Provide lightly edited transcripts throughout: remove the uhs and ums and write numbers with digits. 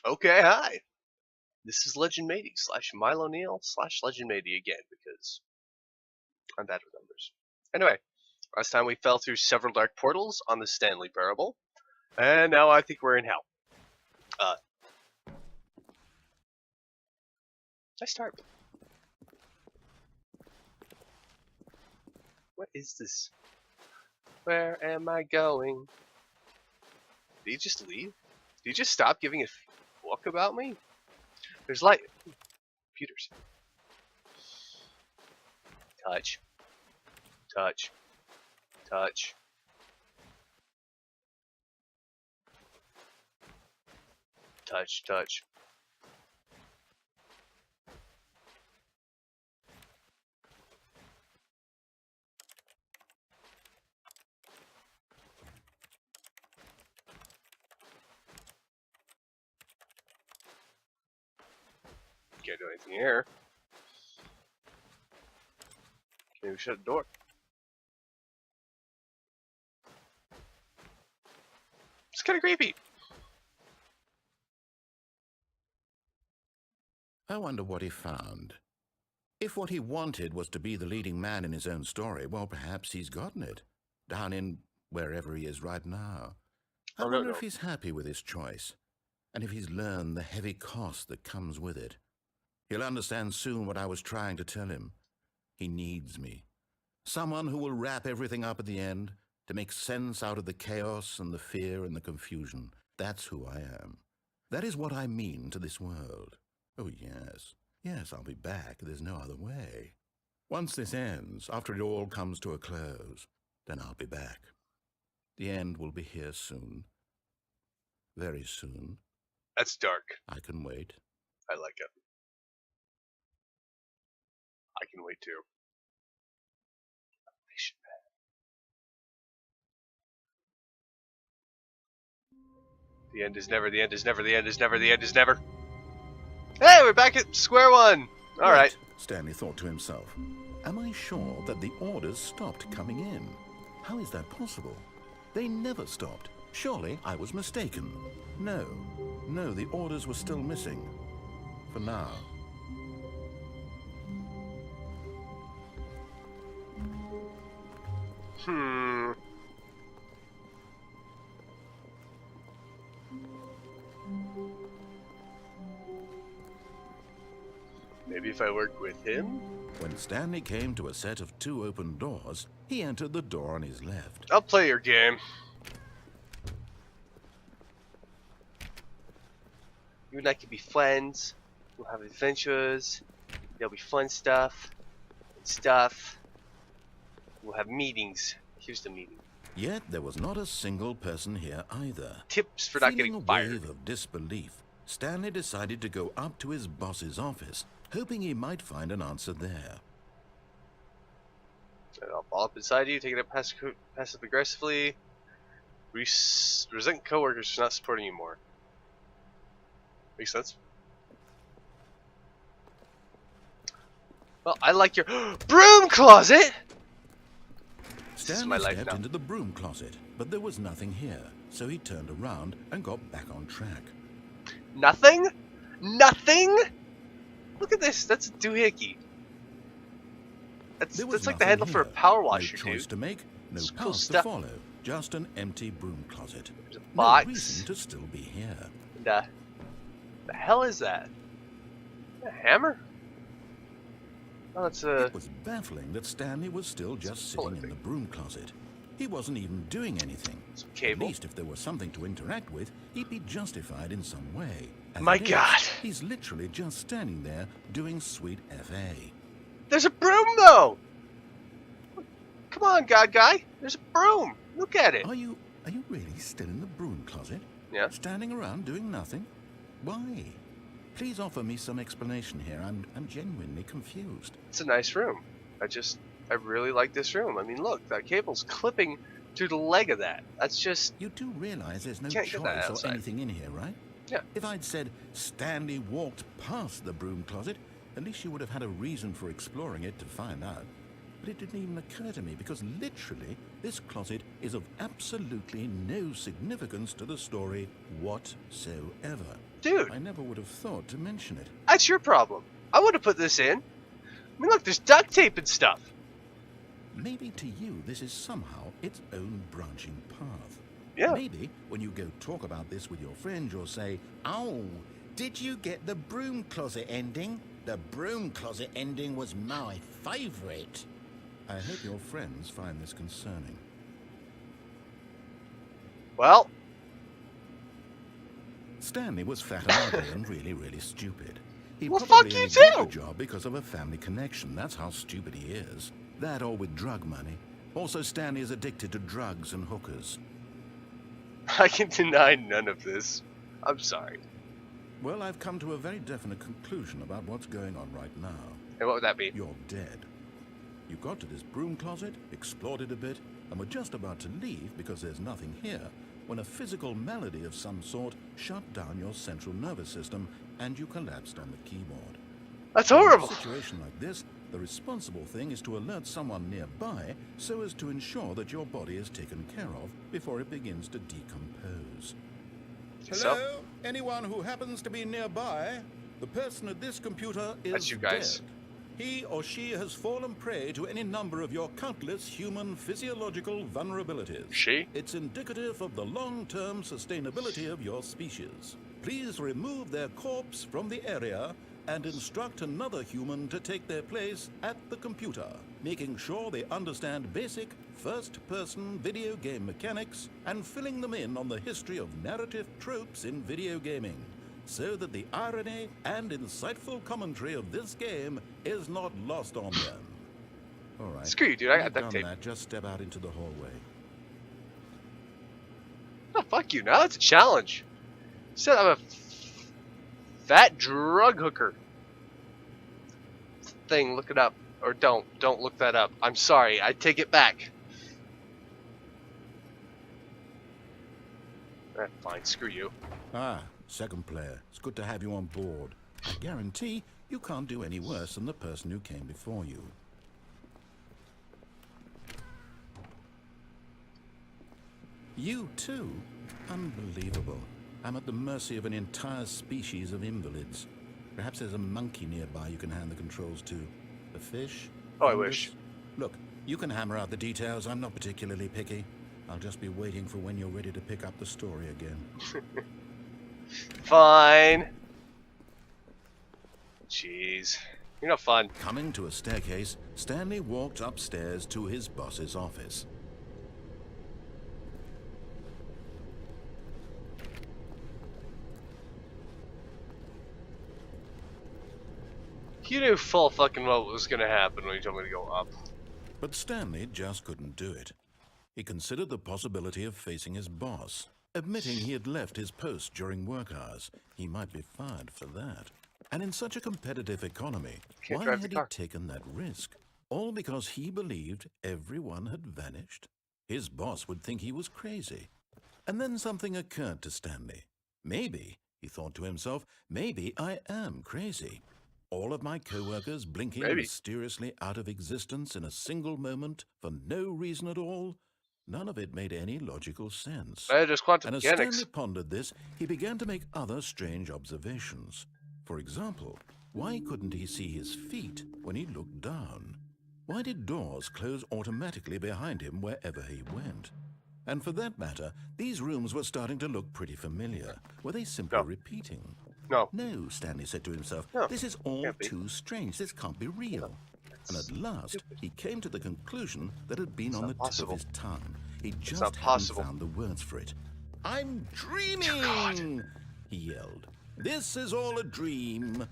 Okay, hi. This is Legend Matey / Milo Neal / Legend Matey again because I'm bad with numbers. Anyway, last time we fell through several dark portals on the Stanley Parable, and now I think we're in hell. I start. What is this? Where am I going? Did he just leave? Did he just stop giving a fuck about me? There's light. Computers. Touch. Touch. Touch. Touch. Touch. Can't do anything here. Can't even shut the door. It's kind of creepy. I wonder what he found. If what he wanted was to be the leading man in his own story, well, perhaps he's gotten it. Down in wherever he is right now. I wonder if he's happy with his choice, and if he's learned the heavy cost that comes with it. He'll understand soon what I was trying to tell him. He needs me. Someone who will wrap everything up at the end, to make sense out of the chaos and the fear and the confusion. That's who I am. That is what I mean to this world. Oh, yes. Yes, I'll be back. There's no other way. Once this ends, after it all comes to a close, then I'll be back. The end will be here soon. Very soon. That's dark. I can wait. I like it. I can wait too. The end is never, the end is never, the end is never, the end is never. Hey, we're back at square one. All right. Stanley thought to himself. Am I sure that the orders stopped coming in? How is that possible? They never stopped. Surely I was mistaken. No, the orders were still missing. For now. Maybe if I work with him? When Stanley came to a set of 2 open doors, he entered the door on his left. I'll play your game. You and I can be friends. We'll have adventures. There'll be fun stuff. We'll have meetings. Here's the meeting. Yet there was not a single person here either. Tips for not getting fired. Feeling a wave of disbelief, Stanley decided to go up to his boss's office, hoping he might find an answer there. I'll ball up inside you, take it up passive-aggressively. Resent coworkers for not supporting you more. Makes sense. Well, I like your broom closet! Stanley stepped into the broom closet, but there was nothing here, so he turned around and got back on track. Nothing? Nothing? Look at this, that's a doohickey. That's like the handle for a power washer, no choice dude. to make, no it's path cool to follow, just an empty broom closet. There's a box. No reason to still be here. And, the hell is that? A hammer? Oh, it's a... It was baffling that Stanley was still just sitting in the broom closet. He wasn't even doing anything. Some cable. At least if there was something to interact with, he'd be justified in some way. My God! He's literally just standing there doing sweet FA. There's a broom, though! Come on, God guy. There's a broom. Look at it. Are you really still in the broom closet? Yeah. Standing around doing nothing? Why? Please offer me some explanation here. I'm genuinely confused. It's a nice room. I really like this room. I mean, look, that cable's clipping through the leg of that. That's just... You do realize there's no choice or anything in here, right? Yeah. If I'd said Stanley walked past the broom closet, at least you would have had a reason for exploring it to find out. but it didn't even occur to me because literally this closet is of absolutely no significance to the story whatsoever. Dude, I never would have thought to mention it. that's your problem. I would have put this in. I mean, look, there's duct tape and stuff. Maybe to you this is somehow its own branching path. Yeah. Maybe when you go talk about this with your friends, you'll say, "Oh, did you get the broom closet ending? The broom closet ending was my favorite." I hope your friends find this concerning. Well, Stanley was fat and ugly and really stupid. He well, probably fuck you only got too. the job because of a family connection. That's how stupid he is. That or with drug money. Also, Stanley is addicted to drugs and hookers. I can deny none of this. I'm sorry. Well, I've come to a very definite conclusion about what's going on right now. And what would that be? You're dead. You got to this broom closet, explored it a bit, and were just about to leave because there's nothing here, when a physical malady of some sort shut down your central nervous system and you collapsed on the keyboard. That's horrible. In a situation like this, the responsible thing is to alert someone nearby so as to ensure that your body is taken care of before it begins to decompose. So? Hello? Anyone who happens to be nearby? The person at this computer is That's you guys. dead. He or she has fallen prey to any number of your countless human physiological vulnerabilities. She? It's indicative of the long-term sustainability of your species. Please remove their corpse from the area and instruct another human to take their place at the computer, making sure they understand basic first-person video game mechanics and filling them in on the history of narrative tropes in video gaming, so that the irony and insightful commentary of this game is not lost on them. All right. Screw you, dude. I got You've duct done tape. that. Just step out into the hallway. Oh, fuck you. Now that's a challenge. Said I'm a fat drug hooker. Thing, look it up. Or don't. Don't look that up. I'm sorry. I take it back. Fine. Screw you. Ah, second player. It's good to have you on board. I guarantee you can't do any worse than the person who came before you. You too? Unbelievable. I'm at the mercy of an entire species of invalids. Perhaps there's a monkey nearby you can hand the controls to. A fish? Oh, I Fungus? wish. Look, you can hammer out the details. I'm not particularly picky. I'll just be waiting for when you're ready to pick up the story again. Fine. Jeez. You're not fun. Coming to a staircase, Stanley walked upstairs to his boss's office. You knew full fucking well what was gonna happen when you told me to go up. But Stanley just couldn't do it. He considered the possibility of facing his boss, admitting he had left his post during work hours. He might be fired for that. And in such a competitive economy, Can't why drive the had he car. taken that risk? All because he believed everyone had vanished? His boss would think he was crazy. And then something occurred to Stanley. Maybe, he thought to himself, maybe I am crazy. All of my co-workers blinking Maybe. mysteriously out of existence in a single moment for no reason at all? None of it made any logical sense. Just quantum And as mechanics. Stanley pondered this, he began to make other strange observations. For example, why couldn't he see his feet when he looked down? Why did doors close automatically behind him wherever he went? And for that matter, these rooms were starting to look pretty familiar. Were they simply No. repeating? No. No, Stanley said to himself. No, This is all can't be. too strange. This can't be real. And at last, he came to the conclusion that had been on the tip possible. of his tongue. He just not hadn't possible. found the words for it. I'm dreaming, he yelled. This is all a dream.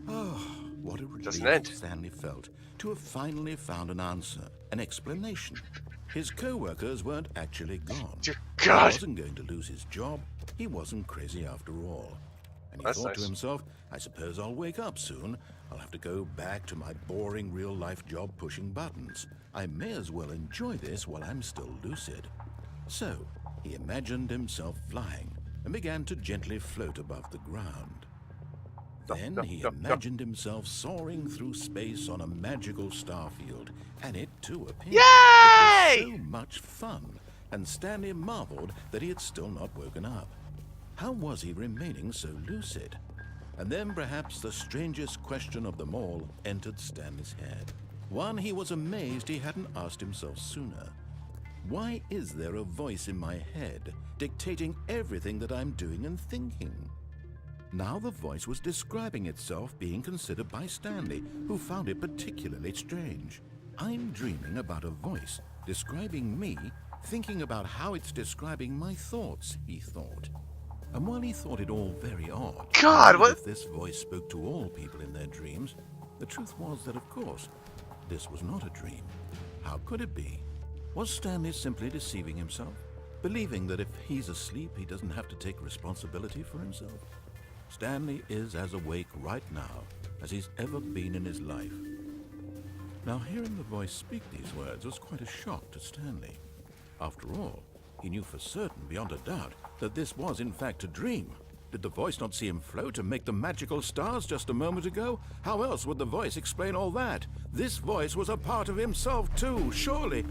Oh, what a Doesn't relief end. Stanley felt to have finally found an answer, an explanation. His co-workers weren't actually gone. Dear He God. wasn't going to lose his job. He wasn't crazy after all. And he That's thought to nice. himself, I suppose I'll wake up soon. I'll have to go back to my boring real-life job pushing buttons. I may as well enjoy this while I'm still lucid. So, he imagined himself flying and began to gently float above the ground. Then he imagined himself soaring through space on a magical starfield, and it too appeared. Yay! It was so much fun, and Stanley marveled that he had still not woken up. How was he remaining so lucid? And then perhaps the strangest question of them all entered Stanley's head. One he was amazed he hadn't asked himself sooner. Why is there a voice in my head dictating everything that I'm doing and thinking? Now the voice was describing itself being considered by Stanley, who found it particularly strange. I'm dreaming about a voice describing me, thinking about how it's describing my thoughts, he thought. And while he thought it all very odd, God, what? if this voice spoke to all people in their dreams, the truth was that, of course, this was not a dream. How could it be? Was Stanley simply deceiving himself, believing that if he's asleep, he doesn't have to take responsibility for himself? Stanley is as awake right now as he's ever been in his life. Now, hearing the voice speak these words was quite a shock to Stanley. After all, he knew for certain, beyond a doubt, that this was in fact a dream. Did the voice not see him float and make the magical stars just a moment ago? How else would the voice explain all that? This voice was a part of himself too. Surely,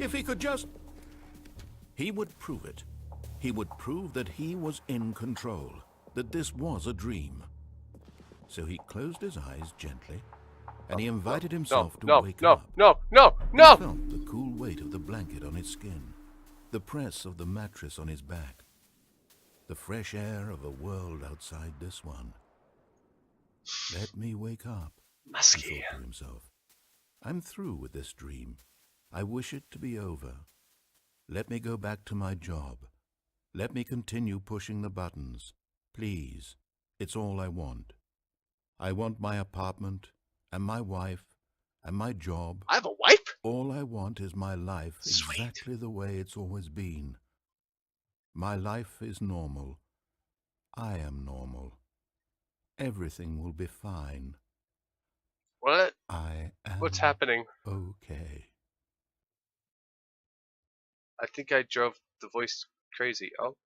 if he could just... He would prove it. He would prove that he was in control, that this was a dream. So he closed his eyes gently, and he invited himself to wake up. He felt the cool weight of the blanket on his skin, the press of the mattress on his back, the fresh air of a world outside this one. Let me wake up, he thought to himself. I'm through with this dream. I wish it to be over. Let me go back to my job. Let me continue pushing the buttons. Please, it's all I want. I want my apartment, and my wife, and my job. I have a wife? All I want is my life exactly the way it's always been. My life is normal. I am normal. Everything will be fine. What? I am What's happening? okay. I think I drove the voice crazy. Oh.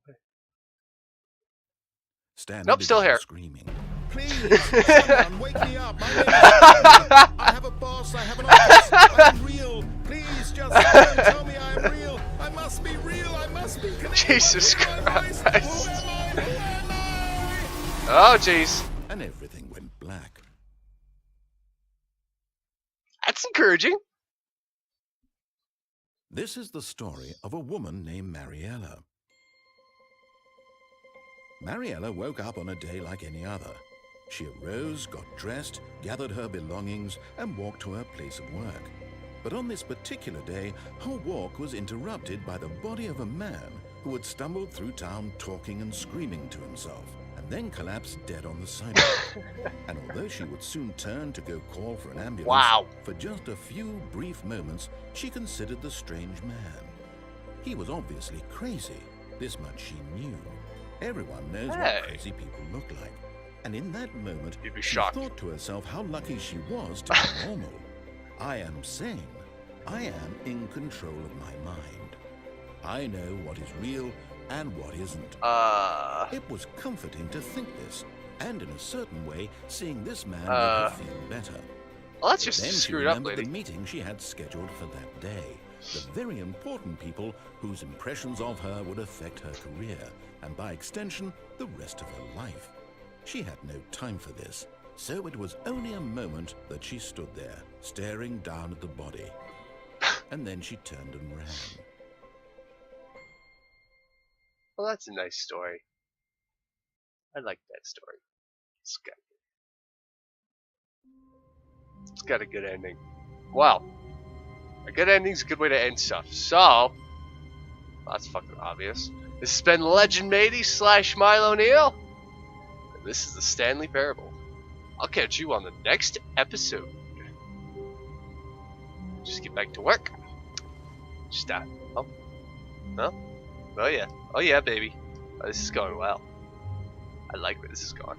Okay. Stanley Still here. Screaming. Please, someone wake me up. My name is Stanley. I have a boss. I have an office. I'm real. Please, just tell me I'm real. I must be real. I must be connected. Jesus Christ. Who am I? Oh, jeez. And everything went black. That's encouraging. This is the story of a woman named Mariella. Mariella woke up on a day like any other. She arose, got dressed, gathered her belongings, and walked to her place of work. But on this particular day, her walk was interrupted by the body of a man who had stumbled through town talking and screaming to himself, and then collapsed dead on the sidewalk. And although she would soon turn to go call for an ambulance, for just a few brief moments, she considered the strange man. He was obviously crazy. This much she knew. Everyone knows what crazy people look like. And in that moment, she thought to herself how lucky she was to be normal. I am sane. I am in control of my mind. I know what is real and what isn't. It was comforting to think this, and in a certain way, seeing this man made her feel better. Well, that's just then screwed she up, remembered lady. the meeting she had scheduled for that day. The very important people whose impressions of her would affect her career, and by extension, the rest of her life. She had no time for this, so it was only a moment that she stood there, staring down at the body. And then she turned and ran. Well, that's a nice story. I like that story. It's got a good ending. Well, a good ending's a good way to end stuff. So, that's fucking obvious. This has been Legend Matey / Milo Neal. And this is the Stanley Parable. I'll catch you on the next episode. Just get back to work. Stop. Oh yeah, baby. Oh, this is going well. I like where this is going.